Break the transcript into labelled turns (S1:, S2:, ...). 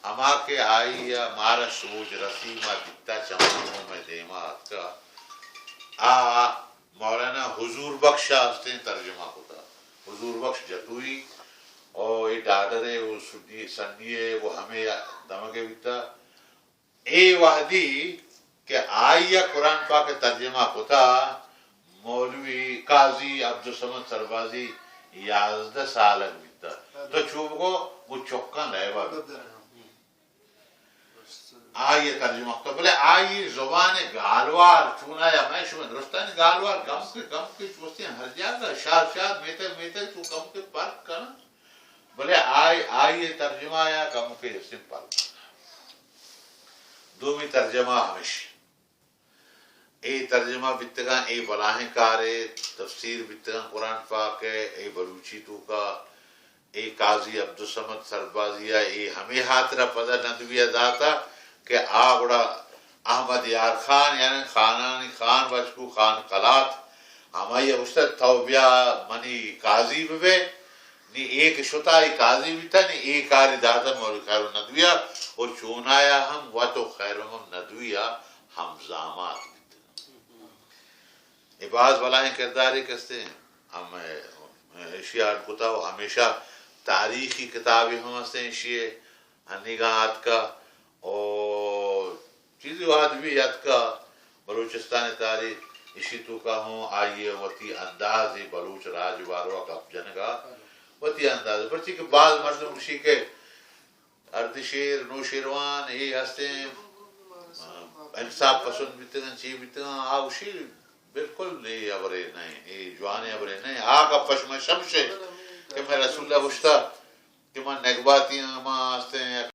S1: ہما کے آئی یا مارا سوچ رسیمہ دکتا چمانوں میں دیمات کا مولانا حضور بخش ہستے ترجمہ ہوتا حضور بخش جتوئی اور یہ ڈاڈر ہے وہ سنی ہے وہ ہمیں دمکے بکتا اے وحدی کہ آئیہ قرآن پاک ترجمہ ہوتا مولوی قاضی عبدالصمد سربازی 11 سالک بکتا تو چوب کو وہ چکن ہے آئیے ترجمہ ہوتا بلے آئیے زبان گالوار چونا یا میں شما درستانی گالوار کم کے چوستے ہیں ہر جاگا شاد میتے تو کم کے پرک کرنا بلے آئیے ترجمہ یا کم کے سمپل دومی ترجمہ ہمیشہ اے ترجمہ بتگاں اے بلاہیں کارے تفسیر بتگاں قرآن پاک ہے اے بلوچی تو کا اے قاضی عبدالصمد سربازیہ اے ہمیں ہاتھ را پدہ ندویہ داتا کہ آگڑا احمد یار خان یعنی خانانی خان بچکو خان قلات ہمائی استد توبیہ منی قاضی بے نی ایک شتائی قاضی بھی تھا نی ایک آری دادا مولی خیر و ندویہ اور چونایا ہم و تو خیر و ندویہ ہم زامات عباس بلائیں کرداری کستے ہیں ہم اشیاء کتا ہو ہمیشہ تاریخی کتابی ہم ہستے ہیں اشیاء ہنگاہات کا اور چیزی واد بھی یاد کا بلوچستان تاریخ اسی تو کا ہوں آئیے وطی اندازی بلوچ راج باروا کا جنگا وطی انداز پرچی کہ بعض مردم اسی کے اردشیر نوشیروان یہ ہستے ہیں انصاف پسند بیتگاں چی بیتگاں آوشی بالکل نہیں ابرے نہیں یہ جوانے ابرے نہیں آگا پشم شمشے کہ میں رسول اللہ بشتا کہ میں نگباتی ہاں ماں ہستے ہیں